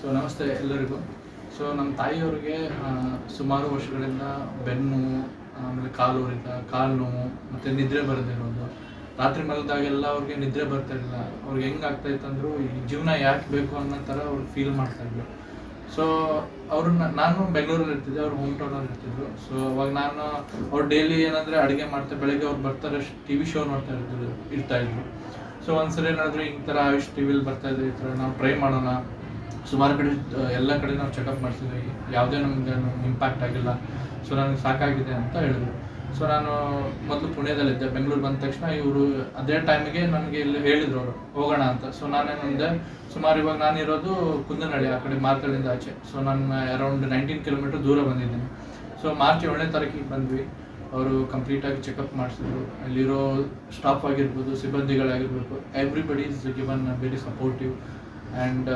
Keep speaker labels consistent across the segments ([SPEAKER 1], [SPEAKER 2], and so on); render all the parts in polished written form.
[SPEAKER 1] So ನಮಸ್ತೆ ಎಲ್ಲರಿಗೂ. So ನಮ್ಮ ತಾಯಿಯವ್ರಿಗೆ ಸುಮಾರು ವರ್ಷಗಳಿಂದ ಬೆನ್ನು, ಆಮೇಲೆ ಕಾಲು ನೋವು ಮತ್ತು ನಿದ್ರೆ ಬರದಿರೋದು. ರಾತ್ರಿ ಮಲಗಿದಾಗೆಲ್ಲ ಅವ್ರಿಗೆ ನಿದ್ರೆ ಬರ್ತಾಯಿರಲಿಲ್ಲ. ಅವ್ರಿಗೆ ಹೆಂಗೆ ಆಗ್ತಾಯಿತ್ತಂದ್ರು ಈ ಜೀವನ ಯಾಕೆ ಬೇಕು ಅನ್ನೋ ಥರ ಅವ್ರು ಫೀಲ್ ಮಾಡ್ತಾಯಿದ್ರು. ಸೊ ನಾನು ಬೆಂಗಳೂರಲ್ಲಿ ಇರ್ತಿದ್ದೆ, ಅವ್ರು ಹೋಮ್ ಟೌನಲ್ಲಿ ಇರ್ತಿದ್ರು. ಸೊ ಅವಾಗ ಅವ್ರು ಡೈಲಿ ಏನಂದರೆ ಅಡುಗೆ ಮಾಡ್ತಾರೆ, ಬೆಳಗ್ಗೆ ಅವ್ರು ಬರ್ತಾರೆ, ಟಿ ವಿ ಶೋ ಇರ್ತಾಯಿದ್ರು. ಸೊ ಒಂದ್ಸರಿ ಏನಾದರೂ ಈ ಥರ ಆಯುಷ್ ಟಿ ವಿಲಿ ಬರ್ತಾಯಿದೆ, ಈ ಥರ ನಾವು ಟ್ರೈ ಮಾಡೋಣ. ಸುಮಾರು ಕಡೆ ಎಲ್ಲ ಕಡೆ ನಾವು ಚೆಕಪ್ ಮಾಡಿಸಿದ್ವಿ, ಯಾವುದೇ ನಮಗೆ ಇಂಪ್ಯಾಕ್ಟ್ ಆಗಿಲ್ಲ. ಸೊ ನನಗೆ ಸಾಕಾಗಿದೆ ಅಂತ ಹೇಳಿದ್ರು. ಸೊ ನಾನು ಮೊದಲು ಪುಣ್ಯದಲ್ಲಿದ್ದೆ. ಬೆಂಗಳೂರು ಬಂದ ತಕ್ಷಣ ಇವರು ಅದೇ ಟೈಮಿಗೆ ನನಗೆ ಇಲ್ಲಿ ಹೇಳಿದ್ರು ಅವರು ಹೋಗೋಣ ಅಂತ. ಸೊ ನಾನೇನಂದೆ, ಸುಮಾರು ಇವಾಗ ನಾನಿರೋದು ಕುಂದನಹಳ್ಳಿ, ಆ ಕಡೆ ಮಾರ್ಕಳಿಂದ ಆಚೆ. ಸೊ ನಾನು ಅರೌಂಡ್ 19 ಕಿಲೋಮೀಟರ್ ದೂರ ಬಂದಿದ್ದೀನಿ. ಸೊ ಮಾರ್ಚ್ 7ನೇ ತಾರೀಕಿಗೆ ಬಂದ್ವಿ. ಅವರು ಕಂಪ್ಲೀಟಾಗಿ ಚೆಕಪ್ ಮಾಡಿಸಿದ್ರು. ಅಲ್ಲಿರೋ ಸ್ಟಾಫ್ ಆಗಿರ್ಬೋದು, ಸಿಬ್ಬಂದಿಗಳಾಗಿರ್ಬೇಕು, everybody is given very supportive and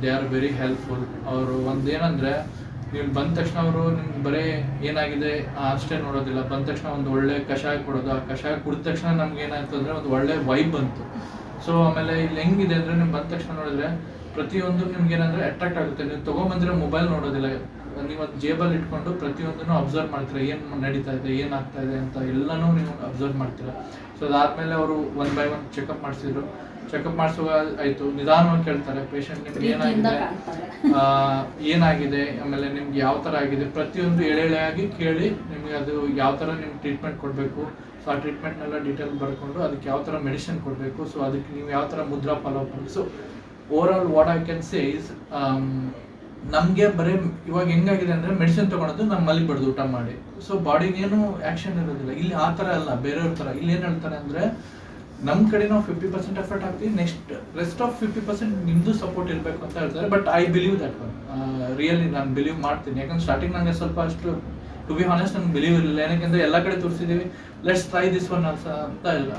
[SPEAKER 1] they are very helpful. ಅವರು ಒಂದೇನಂದರೆ, ನೀವು ಬಂದ ತಕ್ಷಣ ಅವರು ನಿಮ್ಗೆ ಬರೀ ಏನಾಗಿದೆ ಅಷ್ಟೇ ನೋಡೋದಿಲ್ಲ. ಬಂದ ತಕ್ಷಣ ಒಂದು ಒಳ್ಳೆ ಕಷಾಯ ಕೊಡೋದು. ಆ ಕಷಾಯ ಕುಡಿದ ತಕ್ಷಣ ನಮ್ಗೆ ಏನಾಯ್ತು ಅಂದರೆ ಒಂದು ಒಳ್ಳೆ ವೈಬ್ ಬಂತು. ಸೊ ಆಮೇಲೆ ಇಲ್ಲಿ ಹೆಂಗಿದೆ ಅಂದರೆ, ನೀವು ಬಂದ ತಕ್ಷಣ ನೋಡಿದ್ರೆ ಪ್ರತಿಯೊಂದು ನಿಮ್ಗೆ ಏನಂದರೆ ಅಟ್ರಾಕ್ಟ್ ಆಗುತ್ತೆ. ನೀವು ತೊಗೊಂಬಂದಿರೋ ಮೊಬೈಲ್ ನೋಡೋದಿಲ್ಲ, ನೀವು ಅದು ಜೇಬಲ್ಲಿ ಇಟ್ಕೊಂಡು ಪ್ರತಿಯೊಂದನ್ನು ಅಬ್ಸರ್ವ್ ಮಾಡ್ತೀರಾ, ಏನು ನಡೀತಾ ಇದೆ, ಏನಾಗ್ತಾ ಇದೆ ಅಂತ ಎಲ್ಲನೂ ನೀವು ಅಬ್ಸರ್ವ್ ಮಾಡ್ತೀರಾ. ಸೊ ಅದಾದಮೇಲೆ ಅವರು 1 by 1 ಚೆಕಪ್ ಮಾಡಿಸಿದ್ರು. ಚೆಕಪ್ ಮಾಡಿಸುವಾಗ ಆಯಿತು, ನಿಧಾನವಾಗಿ ಕೇಳ್ತಾರೆ ಪೇಷಂಟ್ ನಿಮ್ಗೆ ಏನಾಗಿದೆ, ಆಮೇಲೆ ನಿಮ್ಗೆ ಯಾವ ಥರ ಆಗಿದೆ, ಪ್ರತಿಯೊಂದು ಎಳೆಯಾಗಿ ಕೇಳಿ ನಿಮಗೆ ಅದು ಯಾವ ಥರ ನಿಮ್ಗೆ ಟ್ರೀಟ್ಮೆಂಟ್ ಕೊಡಬೇಕು. ಸೊ ಆ ಟ್ರೀಟ್ಮೆಂಟ್ನೆಲ್ಲ ಡೀಟೇಲ್ ಬರ್ಕೊಂಡು ಅದಕ್ಕೆ ಯಾವ ಥರ ಮೆಡಿಸಿನ್ ಕೊಡಬೇಕು, ಸೊ ಅದಕ್ಕೆ ನೀವು ಯಾವ ಥರ ಮುದ್ರಾ ಫಾಲೋ ಮಾಡಿ. So over all what I can say is, ನಮಗೆ ಬರೀ ಇವಾಗ ಹೆಂಗಾಗಿದೆ ಅಂದರೆ, ಮೆಡಿಸಿನ್ ತೊಗೊಳೋದು ನಮ್ಮ ಮಲಗಿಬಿಡ್ದು ಊಟ ಮಾಡಿ. ಸೊ ಬಾಡಿಗೇನು ಆ್ಯಕ್ಷನ್ ಇರೋದಿಲ್ಲ. ಇಲ್ಲಿ ಆ ಥರ ಅಲ್ಲ, ಬೇರೆಯವ್ರ ಥರ. ಇಲ್ಲಿ ಏನು ಹೇಳ್ತಾರೆ ಅಂದರೆ, ನಮ್ಮ ಕಡೆ ನಾವು 50% ಎಫರ್ಟ್ ಹಾಕ್ತೀವಿ, ನೆಕ್ಸ್ಟ್ ರೆಸ್ಟ್ ಆಫ್ 50% ನಿಮ್ಮದು ಸಪೋರ್ಟ್ ಇರಬೇಕು ಅಂತ ಹೇಳ್ತಾರೆ. But I believe that one. Really ನಾನು ಬಿಲೀವ್ ಮಾಡ್ತೀನಿ. ಯಾಕಂದ್ರೆ ಸ್ಟಾರ್ಟಿಂಗ್ ನನಗೆ ಸ್ವಲ್ಪ ಅಷ್ಟು ಟು ಬಿ ಹಾನೆಸ್ಟ್ ನನಗೆ ಬಿಲೀವ್ ಇರಲಿಲ್ಲ. ಏನಕ್ಕೆ ಎಲ್ಲ ಕಡೆ ತೋರಿಸಿದ್ದೀವಿ, ಲೆಟ್ಸ್ ಟ್ರೈ ದಿಸ್ ಒನ್ ಅಂತ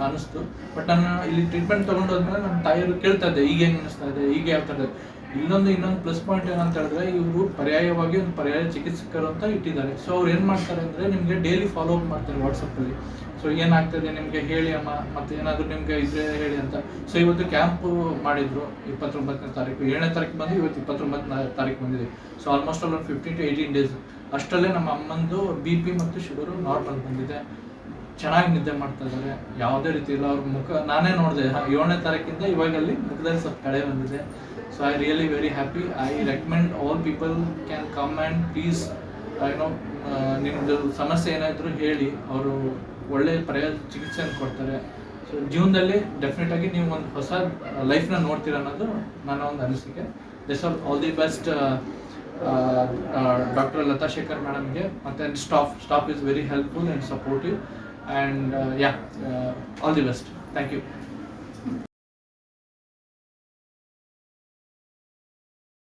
[SPEAKER 1] ಅನ್ನಿಸ್ತು. ಬಟ್ ನಾನು ಇಲ್ಲಿ ಟ್ರೀಟ್ಮೆಂಟ್ ತೊಗೊಂಡೋದ್ಮೇಲೆ ನಮ್ಮ ತಾಯಿಯವರು ಕೇಳ್ತಾ ಇದ್ದೆ, ಈಗ ಹೆಂಗೆ ಅನ್ನಿಸ್ತಾ ಇದೆ, ಈಗ ಯಾವ ಥರ. ಇನ್ನೊಂದು ಪ್ಲಸ್ ಪಾಯಿಂಟ್ ಏನಂತ ಹೇಳಿದ್ರೆ, ಇವರು ಪರ್ಯಾಯವಾಗಿ ಒಂದು ಪರ್ಯಾಯ ಚಿಕಿತ್ಸಕರು ಅಂತ ಇಟ್ಟಿದ್ದಾರೆ. ಸೊ ಅವ್ರು ಏನು ಮಾಡ್ತಾರೆ ಅಂದರೆ, ನಿಮಗೆ ಡೈಲಿ ಫಾಲೋ ಅಪ್ ಮಾಡ್ತಾರೆ ವಾಟ್ಸಪ್ಪಲ್ಲಿ. ಸೊ ಏನಾಗ್ತದೆ ನಿಮಗೆ ಹೇಳಿ ಅಮ್ಮ, ಮತ್ತು ಏನಾದರೂ ನಿಮಗೆ ಇದ್ರೆ ಹೇಳಿ ಅಂತ. ಸೊ ಇವತ್ತು ಕ್ಯಾಂಪು ಮಾಡಿದ್ರು 29ನೇ ತಾರೀಕು, 7ನೇ ತಾರೀಕು ಬಂದು ಇವತ್ತು 29ನೇ ತಾರೀಕು ಬಂದಿದೆ. ಸೊ ಆಲ್ಮೋಸ್ಟ್ ಆಲ್ ಒಂದು 15 to 18 days ಅಷ್ಟರಲ್ಲೇ ನಮ್ಮ ಅಮ್ಮಂದು BP ಮತ್ತು ಶುಗರು ನಾರ್ಮಲ್ ಬಂದಿದೆ. ಚೆನ್ನಾಗಿ ನಿದ್ದೆ ಮಾಡ್ತಾ ಇದ್ದಾರೆ, ಯಾವುದೇ ರೀತಿ ಇಲ್ಲ. ಅವ್ರ ಮುಖ ನಾನೇ ನೋಡಿದೆ 7ನೇ ತಾರೀಕಿಂದ ಇವಾಗಲ್ಲಿ ಮುಖದಲ್ಲಿ ಸ್ವಲ್ಪ ಕಳೆ ಬಂದಿದೆ. So I really very happy. I recommend all people can come and please ನಿಮ್ಮದು ಸಮಸ್ಯೆ ಏನಾದರೂ ಹೇಳಿ, ಅವರು ಒಳ್ಳೆಯ ಪರ್ಯಾಯ ಚಿಕಿತ್ಸೆಯನ್ನು ಕೊಡ್ತಾರೆ. ಸೊ ಜೀವನದಲ್ಲಿ ಡೆಫಿನೆಟಾಗಿ ನೀವು ಒಂದು ಹೊಸ ಲೈಫ್ನ ನೋಡ್ತೀರ ಅನ್ನೋದು ನನ್ನ ಒಂದು ಅನಿಸಿಕೆ. This all the best doctor Latha Shekhar ಮೇಡಮ್ಗೆ, ಮತ್ತು staff is very helpful and supportive and all the best. Thank you.